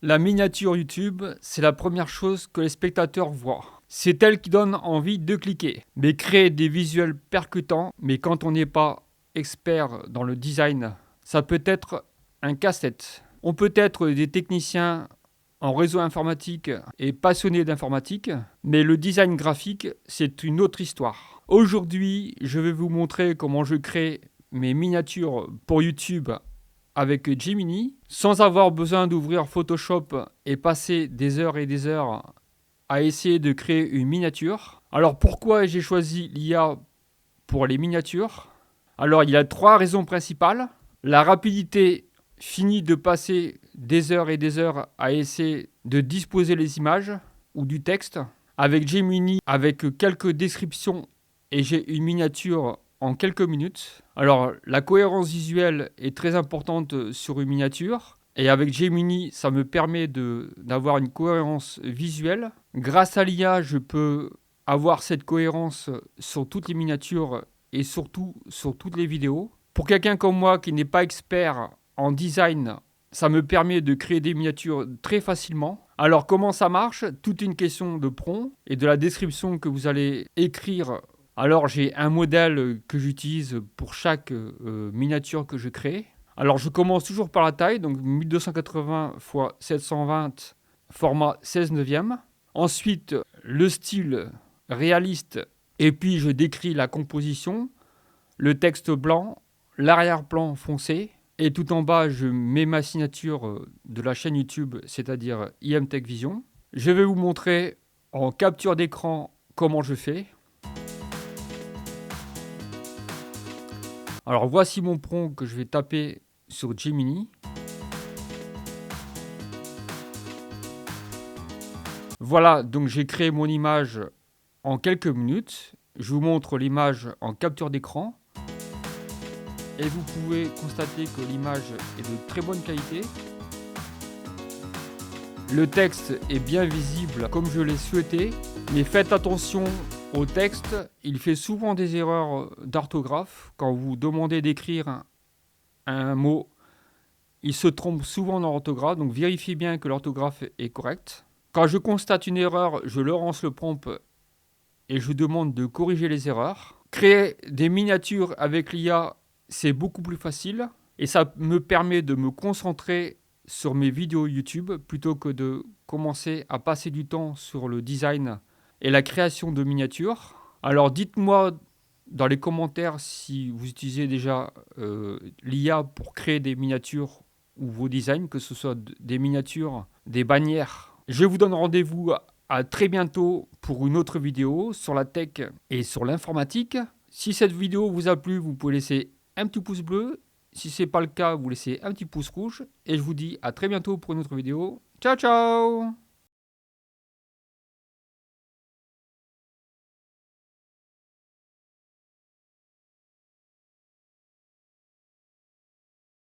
La miniature YouTube, c'est la première chose que les spectateurs voient. C'est elle qui donne envie de cliquer. Mais créer des visuels percutants, mais quand on n'est pas expert dans le design, ça peut être un casse-tête. On peut être des techniciens en réseau informatique et passionnés d'informatique, mais le design graphique, c'est une autre histoire. Aujourd'hui, je vais vous montrer comment je crée mes miniatures pour YouTube avec Gemini, sans avoir besoin d'ouvrir Photoshop et passer des heures et des heures à essayer de créer une miniature. Alors pourquoi j'ai choisi l'IA pour les miniatures? Alors il y a 3 raisons principales. La rapidité finit de passer des heures et des heures à essayer de disposer les images ou du texte. Avec Gemini, avec quelques descriptions, et j'ai une miniature en quelques minutes. Alors, la cohérence visuelle est très importante sur une miniature. Et avec Gemini, ça me permet d'avoir une cohérence visuelle. Grâce à l'IA, je peux avoir cette cohérence sur toutes les miniatures et surtout sur toutes les vidéos. Pour quelqu'un comme moi qui n'est pas expert en design, ça me permet de créer des miniatures très facilement. Alors comment ça marche? Toute une question de prompt et de la description que vous allez écrire. Alors j'ai un modèle que j'utilise pour chaque miniature que je crée. Alors je commence toujours par la taille, donc 1280 x 720, format 16 neuvième. Ensuite le style réaliste, et puis je décris la composition, le texte blanc, l'arrière-plan foncé. Et tout en bas, je mets ma signature de la chaîne YouTube, c'est-à-dire IM Tech Vision. Je vais vous montrer en capture d'écran comment je fais. Alors voici mon prompt que je vais taper sur Gemini. Voilà, donc j'ai créé mon image en quelques minutes. Je vous montre l'image en capture d'écran. Et vous pouvez constater que l'image est de très bonne qualité. Le texte est bien visible comme je l'ai souhaité, mais faites attention au texte, il fait souvent des erreurs d'orthographe. Quand vous demandez d'écrire un mot, il se trompe souvent dans l'orthographe, donc vérifiez bien que l'orthographe est correcte. Quand je constate une erreur, je lance le prompt et je demande de corriger les erreurs. Créer des miniatures avec l'IA, c'est beaucoup plus facile et ça me permet de me concentrer sur mes vidéos YouTube plutôt que de commencer à passer du temps sur le design et la création de miniatures. Alors dites-moi dans les commentaires si vous utilisez déjà l'IA pour créer des miniatures ou vos designs, que ce soit des miniatures, des bannières. Je vous donne rendez-vous à très bientôt pour une autre vidéo sur la tech et sur l'informatique. Si cette vidéo vous a plu, vous pouvez laisser un petit pouce bleu. Si ce n'est pas le cas, vous laissez un petit pouce rouge. Et je vous dis à très bientôt pour une autre vidéo. Ciao, ciao!